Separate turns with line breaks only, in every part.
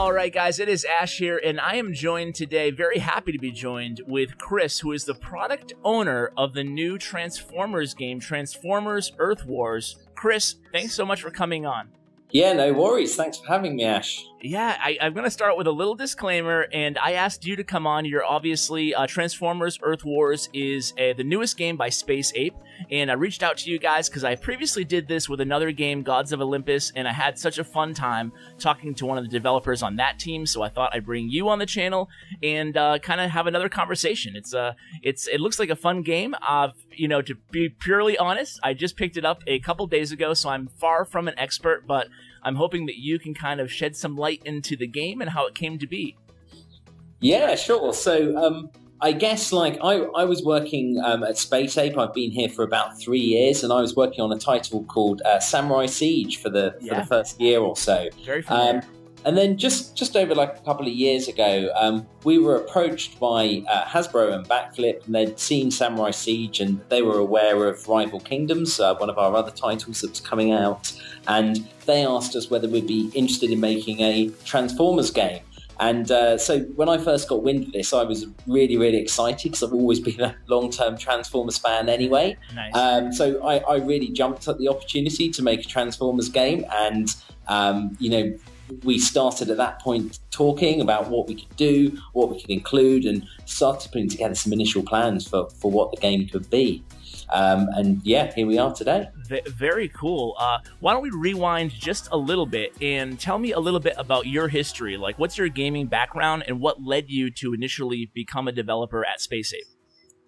All right, guys, it is Ash here, and I am joined today, very happy to be joined with Chris, who is the product owner of the new Transformers game, Transformers Earth Wars. Chris, thanks so much for coming on.
Yeah, no worries. Thanks for having me, Ash.
Yeah, I'm going to start with a little disclaimer, and I asked you to come on. You're obviously, Transformers Earth Wars is the newest game by Space Ape, and I reached out to you guys because I previously did this with another game, Gods of Olympus, and I had such a fun time talking to one of the developers on that team, so I thought I'd bring you on the channel and kind of have another conversation. It looks like a fun game. To be purely honest, I just picked it up a couple days ago, so I'm far from an expert, but I'm hoping that you can kind of shed some light into the game and how it came to be.
Yeah, sure. So I guess I was working at Space Ape. I've been here for about 3 years, and I was working on a title called Samurai Siege for the first year or so.
Very familiar.
And then just over a couple of years ago, we were approached by Hasbro and Backflip, and they'd seen Samurai Siege, and they were aware of Rival Kingdoms, one of our other titles that was coming out, and they asked us whether we'd be interested in making a Transformers game. And so when I first got wind of this, I was really, really excited because I've always been a long-term Transformers fan anyway.
Nice.
So I really jumped at the opportunity to make a Transformers game, and we started at that point talking about what we could do, what we could include, and started putting together some initial plans for what the game could be. Here we are today.
Very cool. Why don't we rewind just a little bit and tell me a little bit about your history? Like, what's your gaming background and what led you to initially become a developer at Space Ape?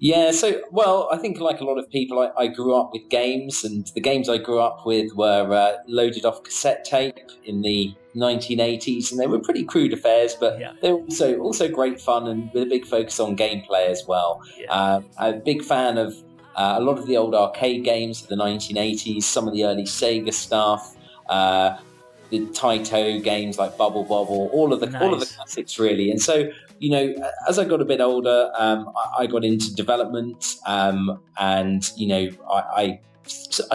Yeah, I think like a lot of people, I grew up with games, and the games I grew up with were loaded off cassette tape in the 1980s, and they were pretty crude affairs, but they were also great fun and with a big focus on gameplay as well. I'm a big fan of a lot of the old arcade games of the 1980s, some of the early Sega stuff, the Taito games like Bubble Bobble, all of the classics really. And so, as I got a bit older, I got into development, I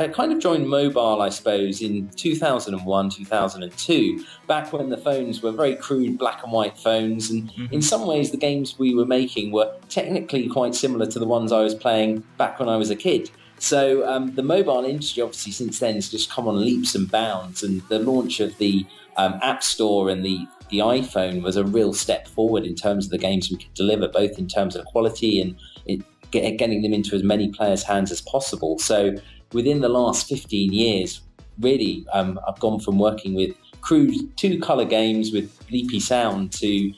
kind of joined mobile, I suppose, in 2001, 2002, back when the phones were very crude black and white phones. And in some ways, the games we were making were technically quite similar to the ones I was playing back when I was a kid. So the mobile industry, obviously, since then has just come on leaps and bounds. And the launch of the App Store and the iPhone was a real step forward in terms of the games we could deliver, both in terms of quality and getting them into as many players' hands as possible. So within the last 15 years, really, I've gone from working with crude two-color games with bleepy sound to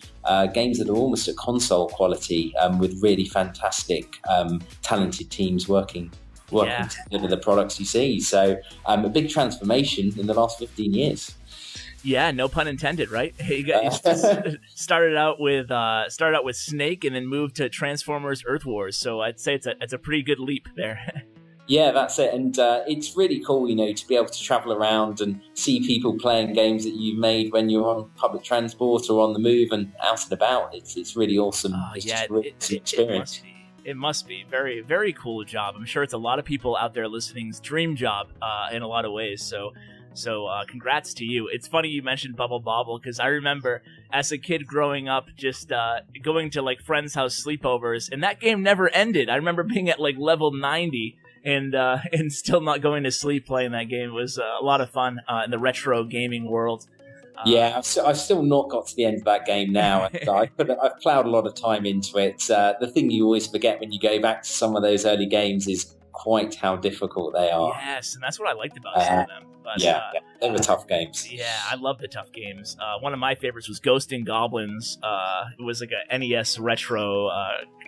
games that are almost at console quality with really fantastic, talented teams working to deliver the products you see. So a big transformation in the last 15 years.
Yeah, no pun intended, right? You started out with Snake and then moved to Transformers Earth Wars. So I'd say it's a pretty good leap there.
Yeah, that's it. And it's really cool, to be able to travel around and see people playing games that you've made when you're on public transport or on the move and out and about. It's really awesome. Experience.
It must be very, very cool job. I'm sure it's a lot of people out there listening's dream job in a lot of ways. So congrats to you. It's funny you mentioned Bubble Bobble because I remember as a kid growing up just going to friends' house sleepovers, and that game never ended. I remember being at level 90 and still not going to sleep playing that game. It was a lot of fun in the retro gaming world.
I've still not got to the end of that game now. I've plowed a lot of time into it. The thing you always forget when you go back to some of those early games is quite how difficult they are.
Yes, and that's what I liked about some of them. But,
they were tough games.
Yeah, I love the tough games. One of my favorites was Ghosts and Goblins. It was like a NES retro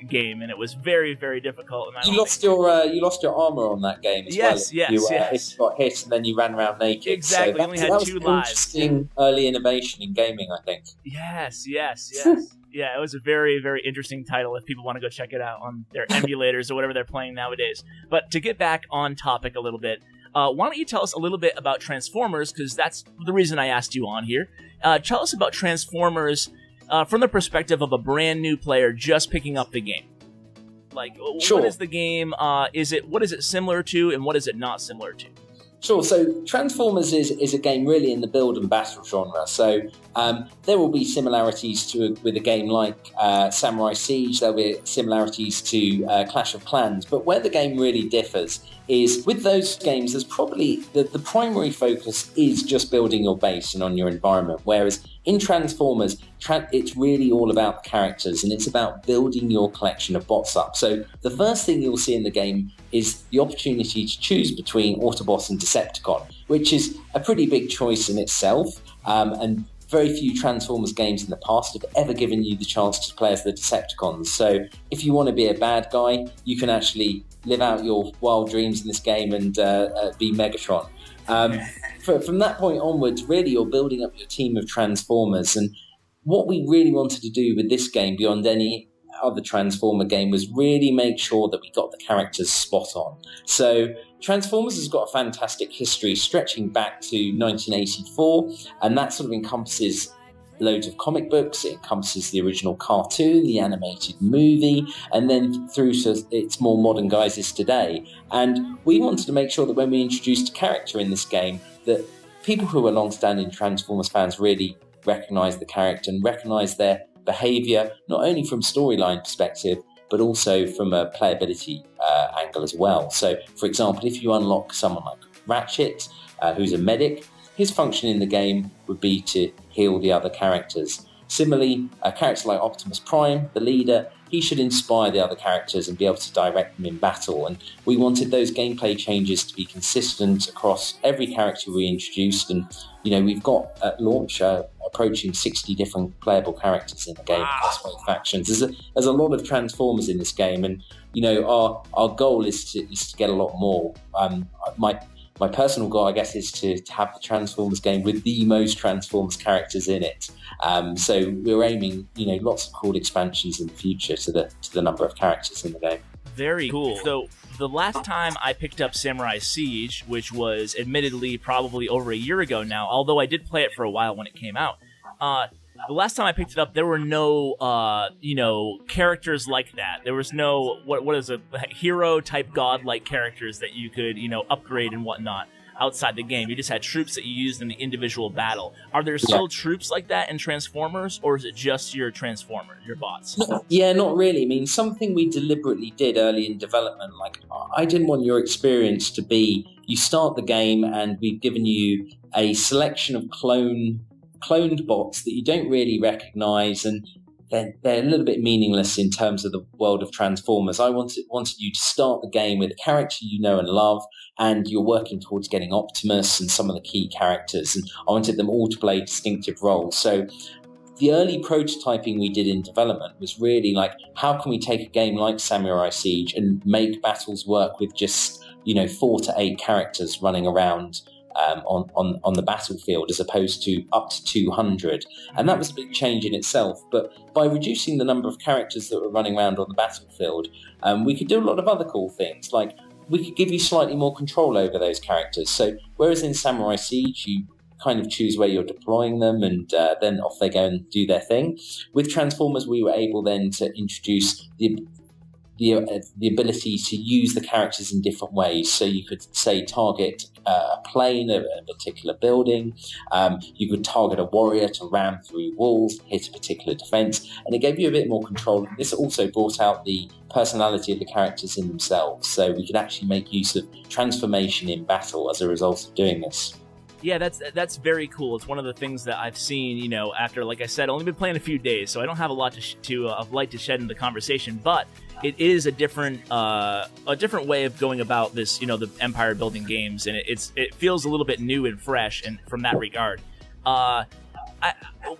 game, and it was very, very difficult. And you lost your
armor on that game as well.
Yes.
You got hit, and then you ran around naked.
Exactly,
So
only had 2 lives.
Interesting early innovation in gaming, I think.
Yes. Yeah, it was a very, very interesting title if people want to go check it out on their emulators or whatever they're playing nowadays. But to get back on topic a little bit, why don't you tell us a little bit about Transformers, because that's the reason I asked you on here. Tell us about Transformers from the perspective of a brand new player just picking up the game. Sure. What is the game? What is it similar to, and what is it not similar to?
Sure. So Transformers is a game really in the build and battle genre. So there will be similarities with a game like Samurai Siege. There'll be similarities to Clash of Clans. But where the game really differs is with those games, there's probably the primary focus is just building your base and on your environment. Whereas in Transformers, it's really all about the characters, and it's about building your collection of bots up. So the first thing you'll see in the game is the opportunity to choose between Autobots and Decepticon, which is a pretty big choice in itself. And very few Transformers games in the past have ever given you the chance to play as the Decepticons. So if you want to be a bad guy, you can actually live out your wild dreams in this game and be Megatron. From that point onwards, really, you're building up your team of Transformers. And what we really wanted to do with this game, beyond any other Transformer game, was really make sure that we got the characters spot on. So Transformers has got a fantastic history stretching back to 1984, and that sort of encompasses loads of comic books. It encompasses the original cartoon, the animated movie, and then through to its more modern guises today. And we wanted to make sure that when we introduced a character in this game, that people who are long-standing Transformers fans really recognise the character and recognise their behaviour, not only from storyline perspective, but also from a playability angle as well. So, for example, if you unlock someone like Ratchet, who's a medic, his function in the game would be to heal the other characters. Similarly, a character like Optimus Prime, the leader, he should inspire the other characters and be able to direct them in battle. And we wanted those gameplay changes to be consistent across every character we introduced. And, you know, we've got at launch approaching 60 different playable characters in the game across both factions. There's a lot of Transformers in this game. And, you know, our goal is to get a lot more. My personal goal, I guess, is to have the Transformers game with the most Transformers characters in it. So we're aiming, you know, lots of cool expansions in the future to the number of characters in the game.
Very cool. So the last time I picked up Samurai Siege, which was admittedly probably over a year ago now, although I did play it for a while when it came out, the last time I picked it up, there were no, characters like that. There was no, what is a hero-type god-like characters that you could, upgrade and whatnot outside the game. You just had troops that you used in the individual battle. Are there still troops like that in Transformers, or is it just your Transformer, your bots?
Yeah, not really. I mean, something we deliberately did early in development, like, I didn't want your experience to be, you start the game and we've given you a selection of cloned bots that you don't really recognize, and they're a little bit meaningless in terms of the world of Transformers. I wanted you to start the game with a character you know and love, and you're working towards getting Optimus and some of the key characters, and I wanted them all to play distinctive roles. So the early prototyping we did in development was really like, how can we take a game like Samurai Siege and make battles work with just 4 to 8 characters running around on the battlefield, as opposed to up to 200. And that was a big change in itself. But by reducing the number of characters that were running around on the battlefield, we could do a lot of other cool things. Like, we could give you slightly more control over those characters. So whereas in Samurai Siege, you kind of choose where you're deploying them, and then off they go and do their thing. With Transformers, we were able then to introduce the ability to use the characters in different ways. So you could, say, target a plane, a particular building. You could target a warrior to ram through walls, hit a particular defense, and it gave you a bit more control. This also brought out the personality of the characters in themselves. So we could actually make use of transformation in battle as a result of doing this.
Yeah, that's very cool. It's one of the things that I've seen, after, like I said, only been playing a few days, so I don't have a lot of light to shed in the conversation, but it is a different way of going about this, the empire building games, and it feels a little bit new and fresh, and from that regard.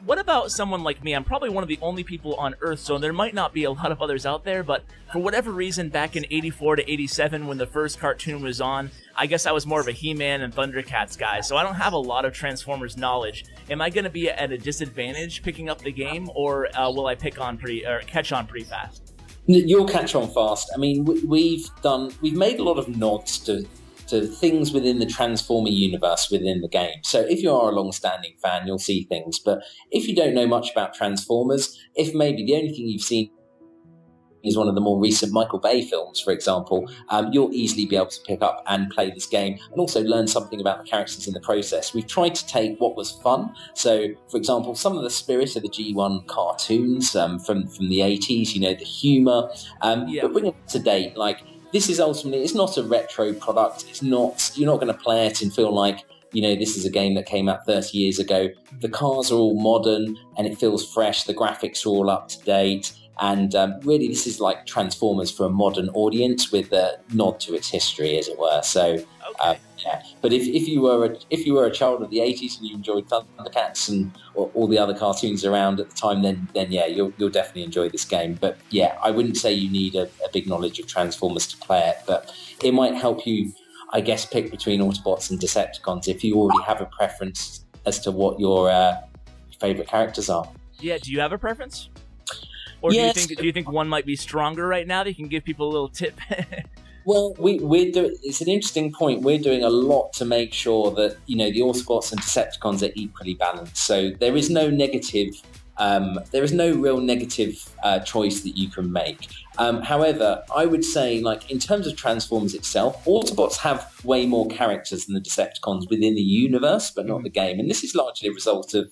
What about someone like me? I'm probably one of the only people on Earth, so there might not be a lot of others out there, but for whatever reason, back in 84 to 87, when the first cartoon was on, I guess I was more of a He-Man and Thundercats guy, so I don't have a lot of Transformers knowledge. Am I going to be at a disadvantage picking up the game, or will I catch on pretty fast?
You'll catch on fast. I mean, we've made a lot of nods to things within the Transformer universe within the game. So if you are a long-standing fan, you'll see things. But if you don't know much about Transformers, if maybe the only thing you've seen is one of the more recent Michael Bay films, for example, you'll easily be able to pick up and play this game and also learn something about the characters in the process. We've tried to take what was fun. So, for example, some of the spirit of the G1 cartoons from the 80s, the humour, but bring it to date. Like, this is ultimately, it's not a retro product. It's not, you're not going to play it and feel like, this is a game that came out 30 years ago. The cars are all modern and it feels fresh. The graphics are all up to date. And really, this is like Transformers for a modern audience with a nod to its history, as it were. So, yeah. But if you were a child of the 80s and you enjoyed Thundercats and all the other cartoons around at the time, then yeah, you'll definitely enjoy this game. But yeah, I wouldn't say you need a big knowledge of Transformers to play it, but it might help you, I guess, pick between Autobots and Decepticons if you already have a preference as to what your favourite characters are.
Yeah, do you have a preference? Or
yes.
do you think one might be stronger right now that you can give people a little tip?
Well, we're doing. It's an interesting point. We're doing a lot to make sure that the Autobots and Decepticons are equally balanced. So there is no negative. There is no real negative choice that you can make. However, I would say, like, in terms of Transformers itself, Autobots have way more characters than the Decepticons within the universe, but not the game. And this is largely a result of,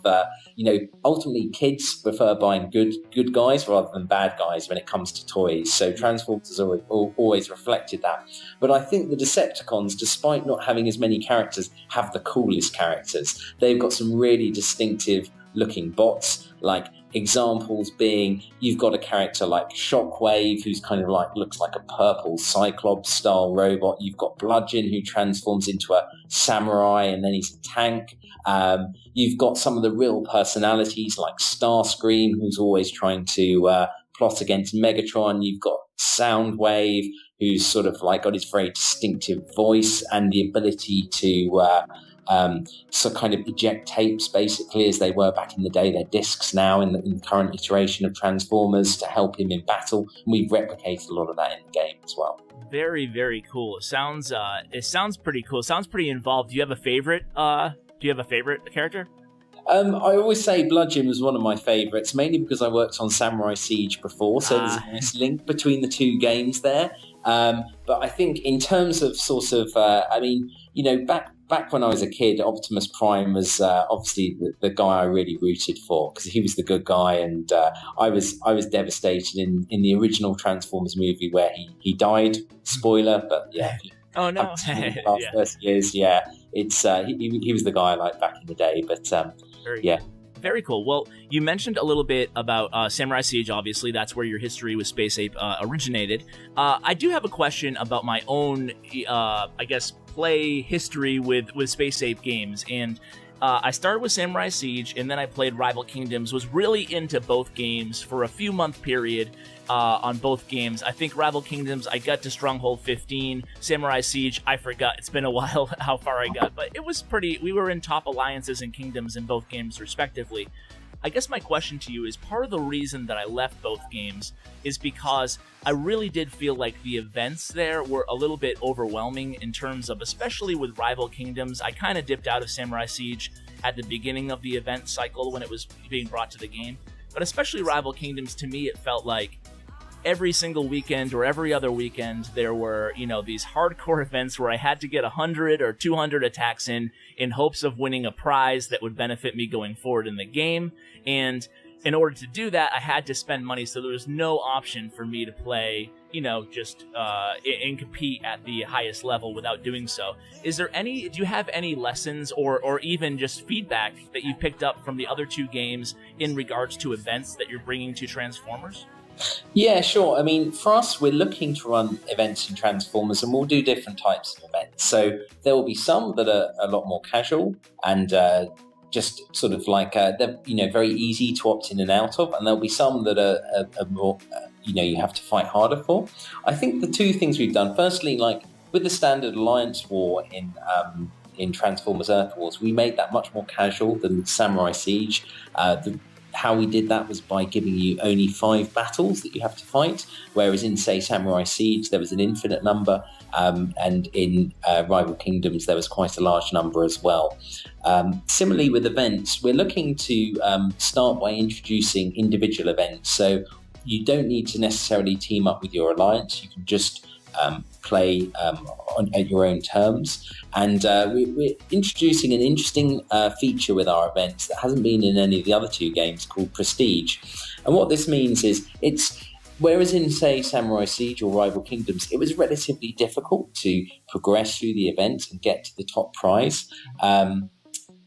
ultimately kids prefer buying good guys rather than bad guys when it comes to toys. So Transformers has always reflected that. But I think the Decepticons, despite not having as many characters, have the coolest characters. They've got some really distinctive looking bots, like examples being, you've got a character like Shockwave, who's kind of like, looks like a purple Cyclops style robot. You've got Bludgeon, who transforms into a samurai and then he's a tank. You've got some of the real personalities like Starscream, who's always trying to plot against Megatron. You've got Soundwave, who's sort of like got his very distinctive voice and the ability to so kind of eject tapes, basically, as they were back in the day. They're discs now in the current iteration of Transformers to help him in battle. And we've replicated a lot of that in the game as well.
Very, very cool. It sounds pretty cool. It sounds pretty involved. Do you have a favorite? Character?
I always say Bludgeon was one of my favourites, mainly because I worked on Samurai Siege before, so there's a nice link between the two games there. But I think in terms of sort of, back when I was a kid, Optimus Prime was obviously the guy I really rooted for, because he was the good guy, and I was devastated in the original Transformers movie where he died. Spoiler, but yeah.
Oh no!
Past 30 years, yeah. It's he was the guy I liked back in the day, but yeah.
Very cool. Well, you mentioned a little bit about Samurai Siege. Obviously, that's where your history with Space Ape originated. I do have a question about my own, play history with Space Ape games. And I started with Samurai Siege, and then I played Rival Kingdoms, was really into both games for a few-month period on both games. I think Rival Kingdoms, I got to Stronghold 15. Samurai Siege, I forgot. It's been a while how far I got, but it was we were in top alliances and kingdoms in both games, respectively. I guess my question to you is, part of the reason that I left both games is because I really did feel like the events there were a little bit overwhelming in terms of, especially with Rival Kingdoms, I kind of dipped out of Samurai Siege at the beginning of the event cycle when it was being brought to the game. But especially Rival Kingdoms, to me, it felt like every single weekend or every other weekend, there were, these hardcore events where I had to get 100 or 200 attacks in hopes of winning a prize that would benefit me going forward in the game. And in order to do that, I had to spend money, so there was no option for me to play, and compete at the highest level without doing so. Do you have any lessons or even just feedback that you picked up from the other two games in regards to events that you're bringing to Transformers?
Yeah, sure. I mean, for us, we're looking to run events in Transformers, and we'll do different types of events. So there will be some that are a lot more casual and just sort of like they're very easy to opt in and out of, and there'll be some that are more you have to fight harder for. I think the two things we've done, firstly, like with the standard Alliance War in Transformers Earth Wars, we made that much more casual than Samurai Siege. How we did that was by giving you only 5 battles that you have to fight, whereas in, say, Samurai Siege, there was an infinite number, and in Rival Kingdoms, there was quite a large number as well. Similarly, with events, we're looking to start by introducing individual events. So you don't need to necessarily team up with your alliance. You can just play at your own terms. And we're introducing an interesting feature with our events that hasn't been in any of the other two games, called Prestige. And what this means is whereas in, say, Samurai Siege or Rival Kingdoms, it was relatively difficult to progress through the event and get to the top prize,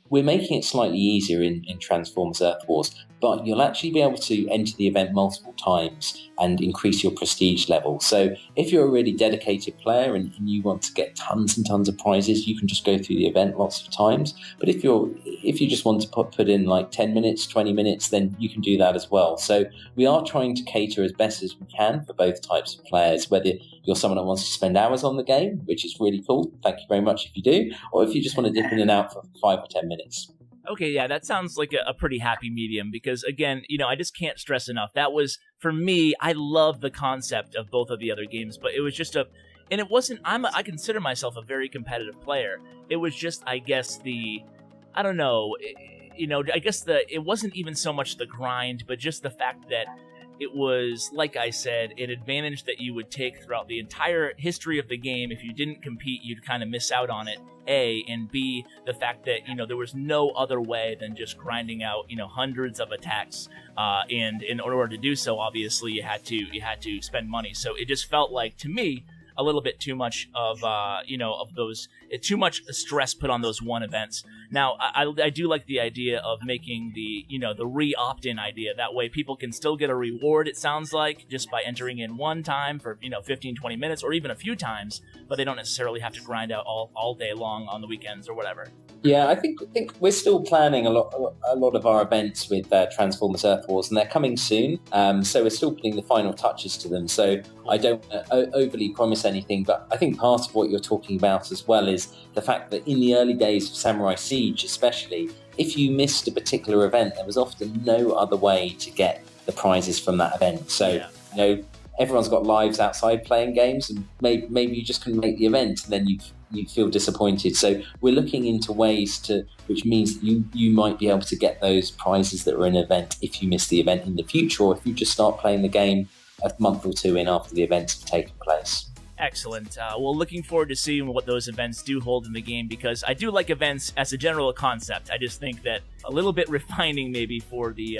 we're making it slightly easier in Transformers Earth Wars, but you'll actually be able to enter the event multiple times and increase your prestige level. So if you're a really dedicated player and you want to get tons and tons of prizes, you can just go through the event lots of times. But if you just want to put in like 10 minutes, 20 minutes, then you can do that as well. So we are trying to cater as best as we can for both types of players, whether you're someone that wants to spend hours on the game, which is really cool. Thank you very much if you do. Or if you just want to dip in and out for 5 or 10 minutes.
Okay, yeah, that sounds like a pretty happy medium because, again, I just can't stress enough. That was, for me, I love the concept of both of the other games, but it was just and it wasn't, I consider myself a very competitive player. It was just, I guess, I don't know, I guess it wasn't even so much the grind, but just the fact that it was, like I said, an advantage that you would take throughout the entire history of the game. If you didn't compete, you'd kind of miss out on it, A, and B, the fact that, there was no other way than just grinding out, hundreds of attacks, and in order to do so, obviously, you had to spend money. So it just felt like, to me, a little bit too much of too much stress put on those one events. Now, I do like the idea of making the re-opt-in idea. That way people can still get a reward, it sounds like, just by entering in one time for, 15, 20 minutes, or even a few times, but they don't necessarily have to grind out all day long on the weekends or whatever.
Yeah, I think we're still planning a lot of our events with Transformers Earth Wars, and they're coming soon. So we're still putting the final touches to them. So I don't overly promise anything, but I think part of what you're talking about as well is the fact that in the early days of Samurai Siege, especially, if you missed a particular event, there was often no other way to get the prizes from that event. So, everyone's got lives outside playing games, and maybe you just couldn't make the event, and then you feel disappointed. So we're looking into ways which means that you might be able to get those prizes that were in an event if you miss the event in the future, or if you just start playing the game a month or two in after the events have taken place.
Excellent. Well, looking forward to seeing what those events do hold in the game, because I do like events as a general concept. I just think that a little bit refining maybe for the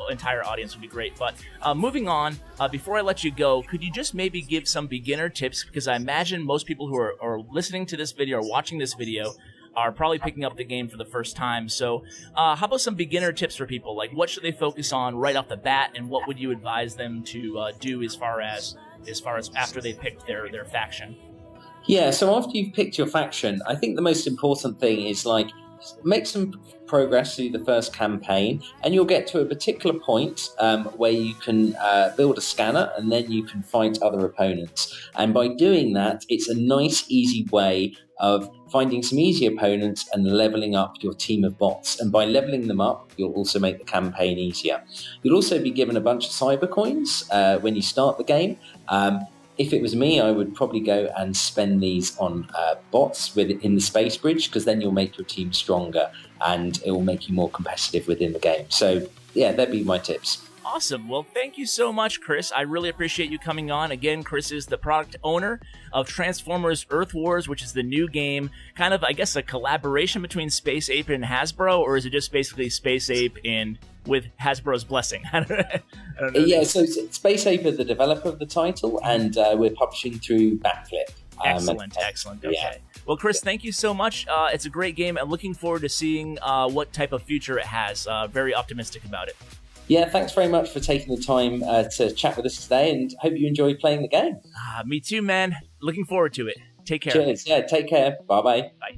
entire audience would be great. But moving on, before I let you go, could you just maybe give some beginner tips? Because I imagine most people who are listening to this video or watching this video are probably picking up the game for the first time. So how about some beginner tips for people? Like, what should they focus on right off the bat, and what would you advise them to do as far as after they picked their faction?
Yeah, so after you've picked your faction, I think the most important thing is make some progress through the first campaign, and you'll get to a particular point where you can build a scanner, and then you can fight other opponents. And by doing that, it's a nice, easy way of finding some easy opponents and leveling up your team of bots. And by leveling them up, you'll also make the campaign easier. You'll also be given a bunch of cyber coins when you start the game. If it was me, I would probably go and spend these on bots in the space bridge, because then you'll make your team stronger and it will make you more competitive within the game. So yeah, that'd be my tips.
Awesome. Well, thank you so much, Chris. I really appreciate you coming on. Again, Chris is the product owner of Transformers Earth Wars, which is the new game, kind of, I guess, a collaboration between Space Ape and Hasbro, or is it just basically Space Ape with Hasbro's blessing? I don't know.
Yeah, so Space Ape is the developer of the title, and we're publishing through Backflip.
Excellent. Okay. Yeah. Well, Chris, thank you so much. It's a great game. I'm looking forward to seeing what type of future it has. Very optimistic about it.
Yeah, thanks very much for taking the time to chat with us today, and hope you enjoyed playing the game.
Me too, man. Looking forward to it. Take care.
Cheers. Yeah, take care. Bye-bye.
Bye.